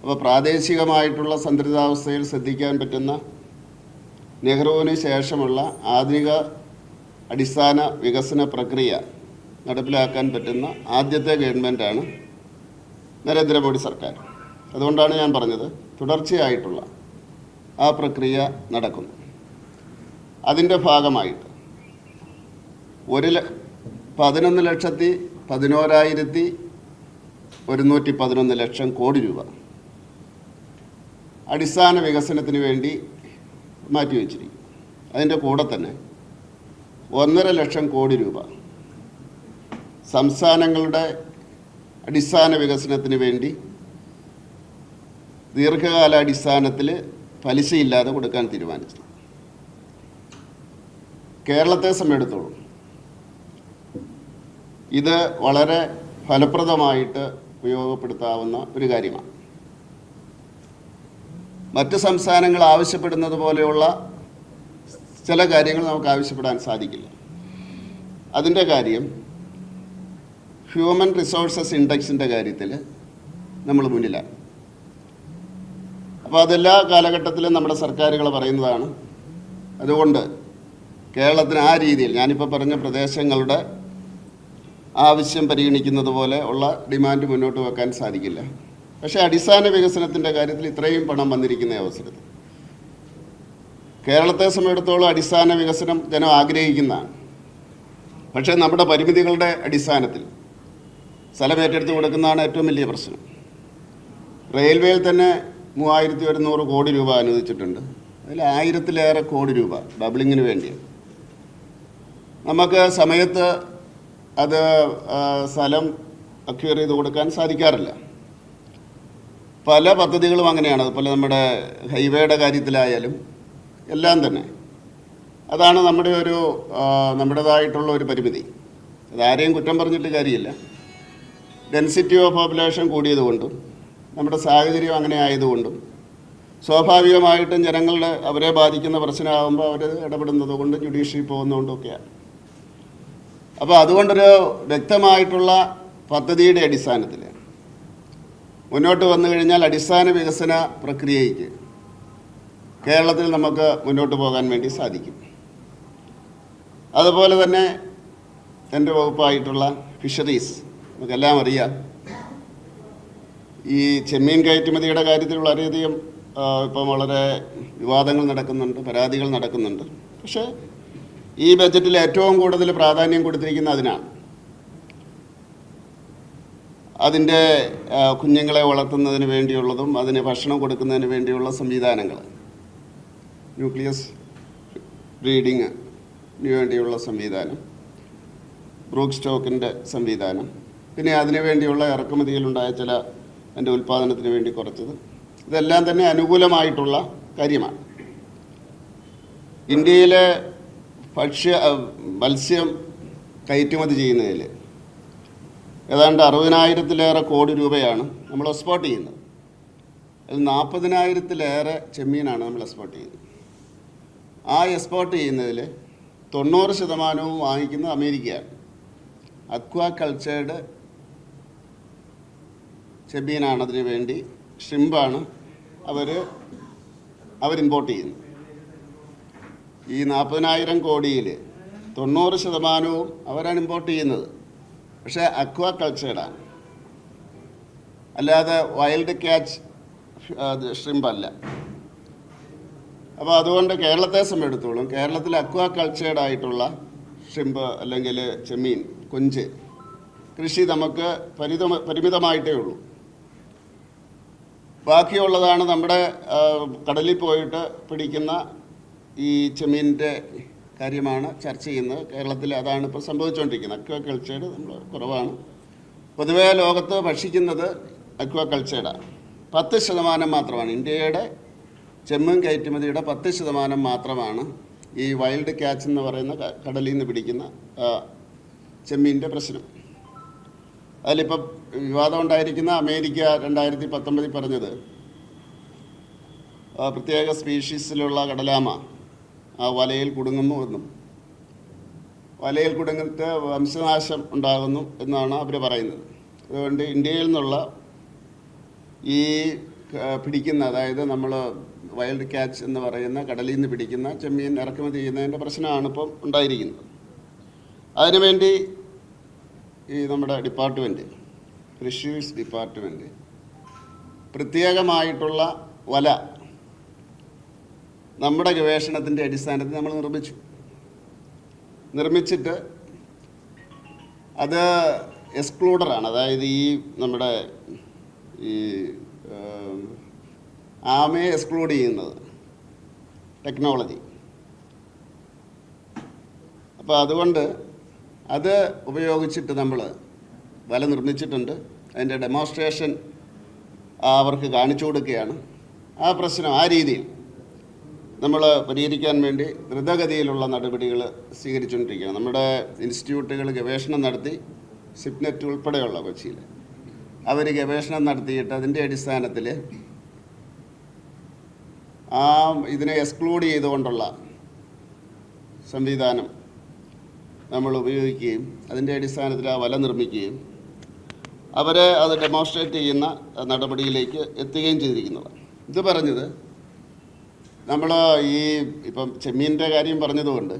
അപ്പോൾ പ്രാദേശികമായിട്ടുള്ള സന്തുലിതാവസ്ഥയിൽ ശ്രദ്ധിക്കാൻ പറ്റുന്ന നെഹ്റുവിന് ശേഷമുള്ള ആധുനിക അടിസ്ഥാന വികസന പ്രക്രിയ നടപ്പിലാക്കാൻ പറ്റുന്ന ആദ്യത്തെ ഗവൺമെൻറ്റാണ് നരേന്ദ്രമോദി സർക്കാർ. അതുകൊണ്ടാണ് ഞാൻ പറഞ്ഞത് തുടർച്ചയായിട്ടുള്ള ആ പ്രക്രിയ നടക്കുന്നു. അതിൻ്റെ ഭാഗമായിട്ട് 11,11,111 ലക്ഷം കോടി രൂപ അടിസ്ഥാന വികസനത്തിന് വേണ്ടി മാറ്റിവെച്ചിരിക്കും. അതിൻ്റെ കൂടെ തന്നെ 1.5 ലക്ഷം കോടി രൂപ സംസ്ഥാനങ്ങളുടെ അടിസ്ഥാന വികസനത്തിന് വേണ്ടി ദീർഘകാലാടിസ്ഥാനത്തിൽ പലിശയില്ലാതെ കൊടുക്കാൻ തീരുമാനിച്ചു. കേരളത്തെ സംബന്ധിച്ചിടത്തോളം ഇത് വളരെ ഫലപ്രദമായിട്ട് ഉപയോഗപ്പെടുത്താവുന്ന ഒരു കാര്യമാണ്. മറ്റ് സംസ്ഥാനങ്ങൾ ആവശ്യപ്പെടുന്നത് പോലെയുള്ള ചില കാര്യങ്ങൾ നമുക്ക് ആവശ്യപ്പെടാൻ സാധിക്കില്ല. അതിൻ്റെ കാര്യം ഹ്യൂമൻ റിസോഴ്സസ് ഇൻഡെക്സിൻ്റെ കാര്യത്തിൽ നമ്മൾ മുന്നിലാണ്. അപ്പോൾ അതെല്ലാ കാലഘട്ടത്തിലും നമ്മുടെ സർക്കാരുകൾ പറയുന്നതാണ്. അതുകൊണ്ട് കേരളത്തിന് ആ രീതിയിൽ ഞാനിപ്പോൾ പറഞ്ഞ പ്രദേശങ്ങളുടെ ആവശ്യം പരിഗണിക്കുന്നത് പോലെ ഉള്ള ഡിമാൻഡ് മുന്നോട്ട് വെക്കാൻ സാധിക്കില്ല. പക്ഷേ അടിസ്ഥാന വികസനത്തിൻ്റെ കാര്യത്തിൽ ഇത്രയും പണം വന്നിരിക്കുന്ന അവസരത്തിൽ കേരളത്തെ സംബന്ധിച്ചിടത്തോളം അടിസ്ഥാന വികസനം ജനം ആഗ്രഹിക്കുന്നതാണ്. പക്ഷേ നമ്മുടെ പരിമിതികളുടെ അടിസ്ഥാനത്തിൽ സ്ഥലം ഏറ്റെടുത്ത് കൊടുക്കുന്നതാണ് ഏറ്റവും വലിയ പ്രശ്നം. റെയിൽവേയിൽ തന്നെ 3,100 കോടി രൂപ അനുവദിച്ചിട്ടുണ്ട്. അതിൽ 1,000-ലേറെ കോടി രൂപ ഡബിളിങ്ങിന് വേണ്ടിയാണ്. നമുക്ക് സമയത്ത് അത് സ്ഥലം അക്വയർ ചെയ്ത് കൊടുക്കാൻ സാധിക്കാറില്ല. പല പദ്ധതികളും അങ്ങനെയാണ്. അതുപോലെ നമ്മുടെ ഹൈവേയുടെ കാര്യത്തിലായാലും എല്ലാം തന്നെ അതാണ് നമ്മുടേതായിട്ടുള്ള ഒരു പരിമിതി. അതാരെയും കുറ്റം പറഞ്ഞിട്ട് കാര്യമില്ല. ഡെൻസിറ്റി ഓഫ് പോപ്പുലേഷൻ കൂടിയതുകൊണ്ടും നമ്മുടെ സാഹചര്യം അങ്ങനെ ആയതുകൊണ്ടും സ്വാഭാവികമായിട്ടും ജനങ്ങളുടെ അവരെ ബാധിക്കുന്ന പ്രശ്നമാകുമ്പോൾ അവർ ഇടപെടുന്നത് കൊണ്ട് ജുഡീഷ്യറി പോകുന്നതുകൊണ്ടൊക്കെയാണ്. അപ്പോൾ അതുകൊണ്ടൊരു വ്യക്തമായിട്ടുള്ള പദ്ധതിയുടെ അടിസ്ഥാനത്തിൽ മുന്നോട്ട് വന്നു കഴിഞ്ഞാൽ അടിസ്ഥാന വികസന പ്രക്രിയയ്ക്ക് കേരളത്തിൽ നമുക്ക് മുന്നോട്ട് പോകാൻ വേണ്ടി സാധിക്കും. അതുപോലെ തന്നെ എൻ്റെ വകുപ്പായിട്ടുള്ള ഫിഷറീസ് നമുക്കെല്ലാം അറിയാം. ഈ ചെമ്മീൻ കയറ്റുമതിയുടെ കാര്യത്തിൽ വളരെയധികം ഇപ്പം വളരെ വിവാദങ്ങൾ നടക്കുന്നുണ്ട്, പരാതികൾ നടക്കുന്നുണ്ട്. പക്ഷേ ഈ ബജറ്റിൽ ഏറ്റവും കൂടുതൽ പ്രാധാന്യം കൊടുത്തിരിക്കുന്ന അതിനാണ്. അതിൻ്റെ കുഞ്ഞുങ്ങളെ വളർത്തുന്നതിന് വേണ്ടിയുള്ളതും അതിന് ഭക്ഷണം കൊടുക്കുന്നതിന് വേണ്ടിയുള്ള സംവിധാനങ്ങൾ, ന്യൂക്ലിയസ് ബ്രീഡിങ്ങിന് വേണ്ടിയുള്ള സംവിധാനം, ബ്രൂക്ക് സ്റ്റോക്കിൻ്റെ സംവിധാനം, പിന്നെ അതിനു വേണ്ടിയുള്ള ഇറക്കുമതിയിലുണ്ടായ ചില അതിൻ്റെ ഉൽപ്പാദനത്തിന് വേണ്ടി കുറച്ചത്, ഇതെല്ലാം തന്നെ അനുകൂലമായിട്ടുള്ള കാര്യമാണ്. ഇന്ത്യയിലെ മത്സ്യം കയറ്റുമതി ചെയ്യുന്നതിൽ ഏതാണ്ട് 60,000-ലേറെ കോടി രൂപയാണ് നമ്മൾ എക്സ്പോർട്ട് ചെയ്യുന്നത്. അതിൽ 40,000-ലേറെ ചെമ്മീനാണ് നമ്മൾ എക്സ്പോർട്ട് ചെയ്യുന്നത്. ആ എക്സ്പോർട്ട് ചെയ്യുന്നതിൽ 90% വാങ്ങിക്കുന്നത് അമേരിക്കയാണ്. അക്വാ കൾച്ചേർഡ് ചെമ്മീനാണ് അതിന് വേണ്ടി, ഷ്രിമ്പാണ് അവർ ഇമ്പോർട്ട് ചെയ്യുന്നത്. ഈ 40,000 കോടിയിൽ 90% അവരാണ് ഇമ്പോർട്ട് ചെയ്യുന്നത്. പക്ഷേ അക്വാ കൾച്ചേർഡാണ്, അല്ലാതെ വൈൽഡ് ക്യാച്ച് ഷ്രിമ്പല്ല. അപ്പോൾ അതുകൊണ്ട് കേരളത്തെ സംബന്ധിച്ചിടത്തോളം കേരളത്തിൽ അക്വാ കൾച്ചേർഡായിട്ടുള്ള ഷ്രിമ്പ് അല്ലെങ്കിൽ ചെമ്മീൻ, കൊഞ്ച് കൃഷി നമുക്ക് പരിമിതമായിട്ടേ ഉള്ളൂ. ബാക്കിയുള്ളതാണ് നമ്മുടെ കടലിൽ പോയിട്ട് പിടിക്കുന്ന ഈ ചെമ്മീനിൻ്റെ കാര്യമാണ് ചർച്ച ചെയ്യുന്നത്. കേരളത്തിൽ അതാണ് ഇപ്പോൾ സംഭവിച്ചുകൊണ്ടിരിക്കുന്നത്. അക്വാ കൾച്ചേർഡ് നമ്മൾ കുറവാണ്. പൊതുവേ ലോകത്ത് ഭക്ഷിക്കുന്നത് അക്വാ കൾച്ചേർഡാണ്. 10% മാത്രമാണ് ഇന്ത്യയുടെ ചെമ്മീൻ കയറ്റുമതിയുടെ 10% മാത്രമാണ് ഈ വൈൽഡ് ക്യാച്ച് എന്ന് പറയുന്ന കടലിൽ നിന്ന് പിടിക്കുന്ന ചെമ്മീൻ്റെ പ്രശ്നം. അതിലിപ്പം വിവാദം ഉണ്ടായിരിക്കുന്ന അമേരിക്ക 2019 പറഞ്ഞത് പ്രത്യേക സ്പീഷീസിലുള്ള കടലാമ ആ വലയിൽ കുടുങ്ങുന്നു എന്നും വലയിൽ കുടുങ്ങിട്ട് വംശനാശം ഉണ്ടാകുന്നു എന്നാണ് അവർ പറയുന്നത്. അതുകൊണ്ട് ഇന്ത്യയിൽ നിന്നുള്ള ഈ പിടിക്കുന്ന, അതായത് നമ്മൾ വൈൽഡ് ക്യാച്ച് എന്ന് പറയുന്ന കടലിൽ നിന്ന് പിടിക്കുന്ന ചെമ്മീൻ ഇറക്കുമതി ചെയ്യുന്നതിൻ്റെ പ്രശ്നമാണ് ഇപ്പം ഉണ്ടായിരിക്കുന്നത്. അതിനുവേണ്ടി ഈ നമ്മുടെ ഡിപ്പാർട്ട്മെൻറ്റ്, ഫിഷറീസ് ഡിപ്പാർട്ട്മെൻറ്റ് പ്രത്യേകമായിട്ടുള്ള വല നമ്മുടെ ഗവേഷണത്തിൻ്റെ അടിസ്ഥാനത്തിൽ നമ്മൾ നിർമ്മിച്ചിട്ട് അത് എക്സ്ക്ലൂഡറാണ്. അതായത് ഈ നമ്മുടെ ഈ ആമയെ എക്സ്ക്ലൂഡ് ചെയ്യുന്നത് ടെക്നോളജി. അപ്പോൾ അതുകൊണ്ട് അത് ഉപയോഗിച്ചിട്ട് നമ്മൾ വല നിർമ്മിച്ചിട്ടുണ്ട്. അതിൻ്റെ ഡെമോൺസ്ട്രേഷൻ അവർക്ക് കാണിച്ചു കൊടുക്കുകയാണ്. ആ പ്രശ്നം ആ രീതിയിൽ നമ്മൾ പരിഹരിക്കാൻ വേണ്ടി ദ്രുതഗതിയിലുള്ള നടപടികൾ സ്വീകരിച്ചുകൊണ്ടിരിക്കുകയാണ്. നമ്മുടെ ഇൻസ്റ്റിറ്റ്യൂട്ടുകൾ ഗവേഷണം നടത്തി, സിപ്നെറ്റ് ഉൾപ്പെടെയുള്ള കൊച്ചിയിൽ അവർ ഗവേഷണം നടത്തിയിട്ട് അതിൻ്റെ അടിസ്ഥാനത്തിൽ ഇതിനെ എക്സ്ക്ലൂഡ് ചെയ്തുകൊണ്ടുള്ള സംവിധാനം നമ്മൾ ഉപയോഗിക്കുകയും അതിൻ്റെ അടിസ്ഥാനത്തിൽ ആ വല നിർമ്മിക്കുകയും അവരെ അത് ഡെമോൺസ്ട്രേറ്റ് ചെയ്യുന്ന നടപടിയിലേക്ക് എത്തുകയും ചെയ്തിരിക്കുന്നതാണ്. ഇത് പറഞ്ഞത് നമ്മൾ ഇപ്പം ചെമ്മീൻ്റെ കാര്യം പറഞ്ഞതുകൊണ്ട്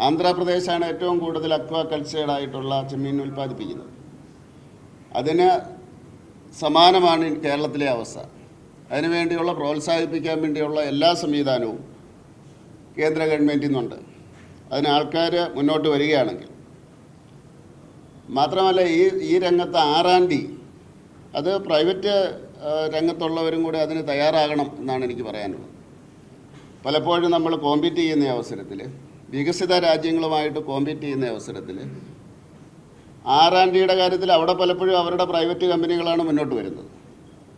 ആന്ധ്രാപ്രദേശാണ് ഏറ്റവും കൂടുതൽ അക്വാകൾച്ചേർഡായിട്ടുള്ള ചെമ്മീൻ ഉൽപ്പാദിപ്പിക്കുന്നത്. അതിന് സമാനമാണ് കേരളത്തിലെ അവസ്ഥ. അതിനുവേണ്ടിയുള്ള പ്രോത്സാഹിപ്പിക്കാൻ വേണ്ടിയുള്ള എല്ലാ സംവിധാനവും കേന്ദ്ര ഗവൺമെൻറ്റിൽ നിന്നുണ്ട്. അതിന് ആൾക്കാർ മുന്നോട്ട് വരികയാണെങ്കിൽ മാത്രമല്ല, ഈ രംഗത്ത് R&D അത് പ്രൈവറ്റ് രംഗത്തുള്ളവരും കൂടി അതിന് തയ്യാറാകണം എന്നാണ് എനിക്ക് പറയാനുള്ളത്. പലപ്പോഴും നമ്മൾ കോമ്പീറ്റ് ചെയ്യുന്ന അവസരത്തിൽ, വികസിത രാജ്യങ്ങളുമായിട്ട് കോമ്പീറ്റ് ചെയ്യുന്ന അവസരത്തിൽ R&Dയുടെ കാര്യത്തിൽ അവിടെ പലപ്പോഴും അവരുടെ പ്രൈവറ്റ് കമ്പനികളാണ് മുന്നോട്ട് വരുന്നത്.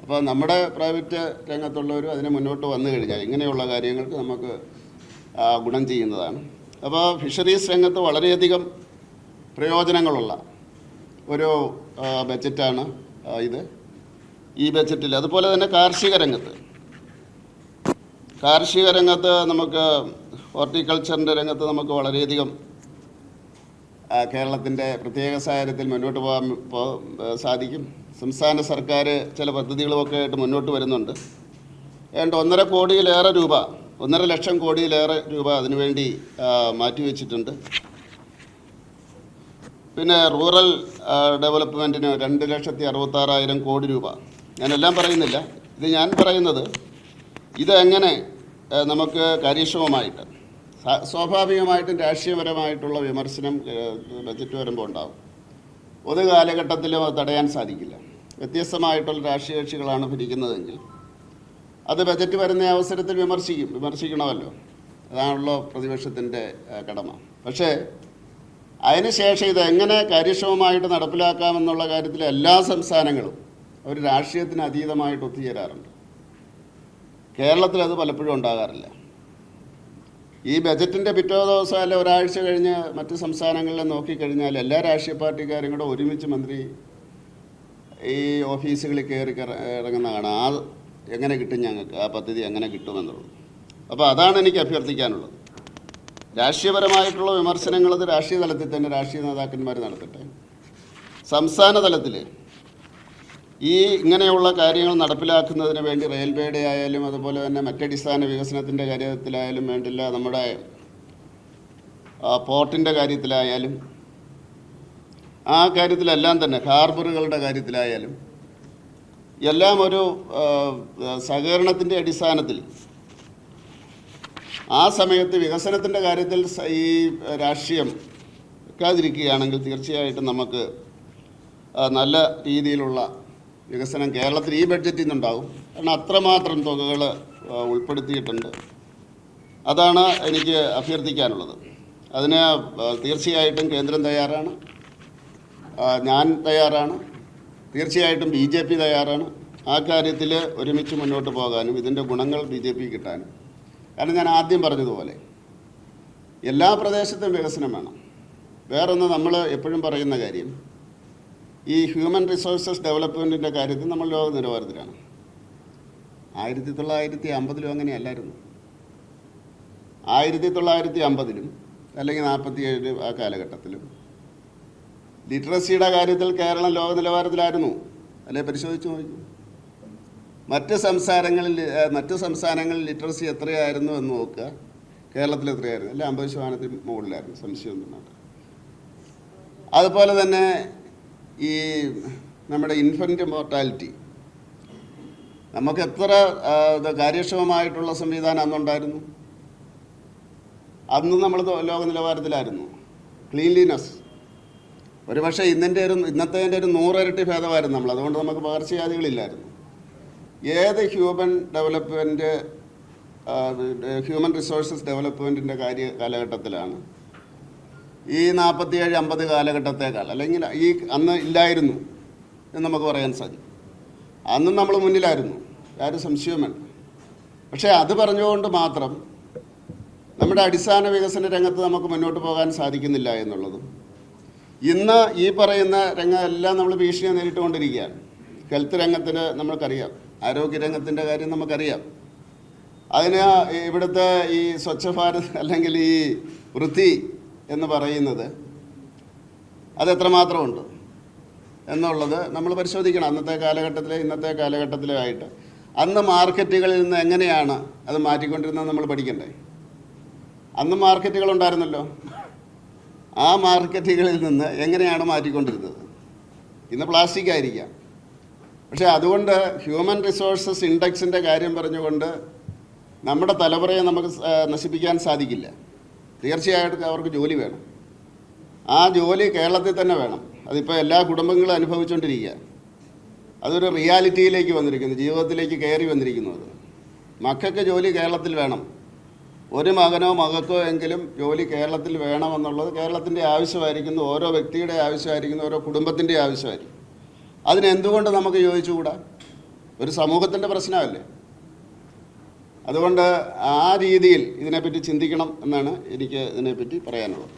അപ്പോൾ നമ്മുടെ പ്രൈവറ്റ് രംഗത്തുള്ളവരും അതിന് മുന്നോട്ട് വന്നു കഴിഞ്ഞാൽ ഇങ്ങനെയുള്ള കാര്യങ്ങൾക്ക് നമുക്ക് ഗുണം ചെയ്യുന്നതാണ്. അപ്പോൾ ഫിഷറീസ് രംഗത്ത് വളരെയധികം പ്രയോജനങ്ങളുള്ള ഒരു ബജറ്റാണ് ഇത്. ഈ ബജറ്റിൽ അതുപോലെ തന്നെ കാർഷിക രംഗത്ത് നമുക്ക് ഹോർട്ടിക്കൾച്ചറിൻ്റെ രംഗത്ത് നമുക്ക് വളരെയധികം കേരളത്തിൻ്റെ പ്രത്യേക സാഹചര്യത്തിൽ മുന്നോട്ട് പോകാൻ സാധിക്കും. സംസ്ഥാന സർക്കാർ ചില പദ്ധതികളുമൊക്കെ ആയിട്ട് മുന്നോട്ട് വരുന്നുണ്ട്. ഏതാണ്ട് 1.5 ലക്ഷം കോടിയിലേറെ രൂപ അതിനുവേണ്ടി മാറ്റിവെച്ചിട്ടുണ്ട്. പിന്നെ റൂറൽ ഡെവലപ്മെൻറ്റിന് 2,66,000 കോടി രൂപ. ഞാനെല്ലാം പറയുന്നില്ല. ഇത് ഞാൻ പറയുന്നത് ഇതെങ്ങനെ നമുക്ക് കാര്യക്ഷമമായിട്ട്, സ്വാഭാവികമായിട്ടും രാഷ്ട്രീയപരമായിട്ടുള്ള വിമർശനം ബജറ്റ് വരുമ്പോൾ ഉണ്ടാകും. ഒരു കാലഘട്ടത്തിലും അത് തടയാൻ സാധിക്കില്ല. വ്യത്യസ്തമായിട്ടുള്ള രാഷ്ട്രീയ കക്ഷികളാണ് ഭരിക്കുന്നതെങ്കിൽ അത് ബജറ്റ് വരുന്ന അവസരത്തിൽ വിമർശിക്കണമല്ലോ. അതാണല്ലോ പ്രതിപക്ഷത്തിൻ്റെ കടമ. പക്ഷേ അതിനുശേഷം ഇതെങ്ങനെ കാര്യക്ഷമമായിട്ട് നടപ്പിലാക്കാമെന്നുള്ള കാര്യത്തിൽ എല്ലാ സംസ്ഥാനങ്ങളും അവർ രാഷ്ട്രീയത്തിന് അതീതമായിട്ട് ഒത്തുചേരാറുണ്ട്. കേരളത്തിൽ അത് പലപ്പോഴും ഉണ്ടാകാറില്ല. ഈ ബജറ്റിൻ്റെ പിറ്റേ ദിവസം അല്ല ഒരാഴ്ച കഴിഞ്ഞ് മറ്റ് സംസ്ഥാനങ്ങളിൽ നോക്കിക്കഴിഞ്ഞാൽ എല്ലാ രാഷ്ട്രീയ പാർട്ടിക്കാരും കൂടെ ഒരുമിച്ച് മന്ത്രി ഈ ഓഫീസുകളിൽ കയറി ഇറങ്ങുന്ന കാണാം. എങ്ങനെ കിട്ടും ഞങ്ങൾക്ക് ആ പദ്ധതി, എങ്ങനെ കിട്ടുമെന്നുള്ളത്. അപ്പോൾ അതാണ് എനിക്ക് അഭ്യർത്ഥിക്കാനുള്ളത്. രാഷ്ട്രീയപരമായിട്ടുള്ള വിമർശനങ്ങൾ അത് രാഷ്ട്രീയ തലത്തിൽ തന്നെ രാഷ്ട്രീയ നേതാക്കന്മാർ നടത്തട്ടെ. സംസ്ഥാന തലത്തിൽ ഇങ്ങനെയുള്ള കാര്യങ്ങൾ നടപ്പിലാക്കുന്നതിന് വേണ്ടി റെയിൽവേയുടെ ആയാലും അതുപോലെ തന്നെ മറ്റടിസ്ഥാന വികസനത്തിൻ്റെ കാര്യത്തിലായാലും വേണ്ടില്ല, നമ്മുടെ പോർട്ടിൻ്റെ കാര്യത്തിലായാലും ആ കാര്യത്തിലെല്ലാം തന്നെ, ഹാർബറുകളുടെ കാര്യത്തിലായാലും എല്ലാം ഒരു സഹകരണത്തിൻ്റെ അടിസ്ഥാനത്തിൽ ആ സമയത്ത് വികസനത്തിൻ്റെ കാര്യത്തിൽ ഈ രാഷ്ട്രീയം വെക്കാതിരിക്കുകയാണെങ്കിൽ തീർച്ചയായിട്ടും നമുക്ക് നല്ല രീതിയിലുള്ള വികസനം കേരളത്തിൽ ഈ ബഡ്ജറ്റിൽ നിന്നുണ്ടാകും. കാരണം അത്രമാത്രം തുകകൾ ഉൾപ്പെടുത്തിയിട്ടുണ്ട്. അതാണ് എനിക്ക് അഭ്യർത്ഥിക്കാനുള്ളത്. അതിന് തീർച്ചയായിട്ടും കേന്ദ്രം തയ്യാറാണ്, ഞാൻ തയ്യാറാണ്, തീർച്ചയായിട്ടും BJP തയ്യാറാണ്. ആ കാര്യത്തിൽ ഒരുമിച്ച് മുന്നോട്ട് പോകാനും ഇതിൻ്റെ ഗുണങ്ങൾ BJP കിട്ടാനും. കാരണം ഞാൻ ആദ്യം പറഞ്ഞതുപോലെ എല്ലാ പ്രദേശത്തും വികസനം വേണം. വേറൊന്ന് നമ്മൾ എപ്പോഴും പറയുന്ന കാര്യം, ഈ ഹ്യൂമൻ റിസോഴ്സസ് ഡെവലപ്മെൻറ്റിൻ്റെ കാര്യത്തിൽ നമ്മൾ ലോക നിലവാരത്തിലാണ്. 1950 അങ്ങനെയല്ലായിരുന്നു. 1950 അല്ലെങ്കിൽ 47 ആ കാലഘട്ടത്തിലും ലിറ്ററസിയുടെ കാര്യത്തിൽ കേരളം ലോക നിലവാരത്തിലായിരുന്നു. അല്ലേ? പരിശോധിച്ച് നോക്കൂ. മറ്റ് സംസ്ഥാനങ്ങളിൽ ലിറ്ററസി എത്രയായിരുന്നു എന്ന് നോക്കുക. കേരളത്തിൽ എത്രയായിരുന്നു? അല്ല, 50% മുകളിലായിരുന്നു, സംശയമൊന്നും വേണ്ട. അതുപോലെ തന്നെ ഈ നമ്മുടെ ഇൻഫൻറ്റ് മോർട്ടാലിറ്റി, നമുക്ക് എത്ര കാര്യക്ഷമമായിട്ടുള്ള സംവിധാനം അന്നുണ്ടായിരുന്നു? അന്ന് നമ്മൾ ലോക നിലവാരത്തിലായിരുന്നു. ക്ലീൻലിനെസ് ഒരു പക്ഷേ ഇന്നത്തെ ഒരു 100 ഇരട്ടി ഭേദമായിരുന്നു നമ്മൾ. അതുകൊണ്ട് നമുക്ക് പകർച്ചവ്യാധികളില്ലായിരുന്നു. ഏത് ഹ്യൂമൻ റിസോഴ്സസ് ഡെവലപ്മെൻറ്റിൻ്റെ കാലഘട്ടത്തിലാണ് ഈ 47-50 കാലഘട്ടത്തേക്കാൾ, അല്ലെങ്കിൽ ഈ അന്ന് ഇല്ലായിരുന്നു എന്ന് നമുക്ക് പറയാൻ സാധിക്കും. അന്നും നമ്മൾ മുന്നിലായിരുന്നു, യാതൊരു സംശയവും വേണ്ട. പക്ഷേ അത് പറഞ്ഞുകൊണ്ട് മാത്രം നമ്മുടെ അടിസ്ഥാന വികസന രംഗത്ത് നമുക്ക് മുന്നോട്ട് പോകാൻ സാധിക്കുന്നില്ല എന്നുള്ളതും, ഇന്ന് ഈ പറയുന്ന രംഗമെല്ലാം നമ്മൾ ഭീഷണിയെ നേരിട്ടുകൊണ്ടിരിക്കുകയാണ്. ഹെൽത്ത് രംഗത്തിന് നമ്മൾക്കറിയാം, ആരോഗ്യരംഗത്തിൻ്റെ കാര്യം നമുക്കറിയാം. അതിന് ഇവിടുത്തെ ഈ സ്വച്ഛ ഭാരത് അല്ലെങ്കിൽ ഈ വൃത്തി എന്ന് പറയുന്നത് അതെത്രമാത്രമുണ്ട് എന്നുള്ളത് നമ്മൾ പരിശോധിക്കണം. ഇന്നത്തെ കാലഘട്ടത്തിലായിട്ട് അന്ന് മാർക്കറ്റുകളിൽ നിന്ന് എങ്ങനെയാണ് അത് മാറ്റിക്കൊണ്ടിരുന്നത് നമ്മൾ പഠിക്കണ്ടേ? അന്ന് മാർക്കറ്റുകളുണ്ടായിരുന്നല്ലോ. ആ മാർക്കറ്റുകളിൽ നിന്ന് എങ്ങനെയാണ് മാറ്റിക്കൊണ്ടിരുന്നത്? ഇന്ന് പ്ലാസ്റ്റിക് ആയിരിക്കാം. പക്ഷേ അതുകൊണ്ട് ഹ്യൂമൻ റിസോഴ്സസ് ഇൻഡെക്സിൻ്റെ കാര്യം പറഞ്ഞുകൊണ്ട് നമ്മുടെ തലമുറയെ നമുക്ക് നശിപ്പിക്കാൻ സാധിക്കില്ല. തീർച്ചയായിട്ടും അവർക്ക് ജോലി വേണം. ആ ജോലി കേരളത്തിൽ തന്നെ വേണം. അതിപ്പോൾ എല്ലാ കുടുംബങ്ങളും അനുഭവിച്ചുകൊണ്ടിരിക്കുക. അതൊരു റിയാലിറ്റിയിലേക്ക് വന്നിരിക്കുന്നു, ജീവിതത്തിലേക്ക് കയറി വന്നിരിക്കുന്നു. അത് മക്കൾക്ക് ജോലി കേരളത്തിൽ വേണം. ഒരു മകനോ മകൾക്കോ എങ്കിലും ജോലി കേരളത്തിൽ വേണമെന്നുള്ളത് കേരളത്തിൻ്റെ ആവശ്യമായിരിക്കുന്നു, ഓരോ വ്യക്തിയുടെ ആവശ്യമായിരിക്കുന്നു, ഓരോ കുടുംബത്തിൻ്റെ ആവശ്യമായിരിക്കും. അതിനെന്തുകൊണ്ട് നമുക്ക് യോജിച്ചുകൂടാ? ഒരു സമൂഹത്തിൻ്റെ പ്രശ്നമല്ലേ? അതുകൊണ്ട് ആ രീതിയിൽ ഇതിനെപ്പറ്റി ചിന്തിക്കണം എന്നാണ് എനിക്ക് ഇതിനെപ്പറ്റി പറയാനുള്ളത്.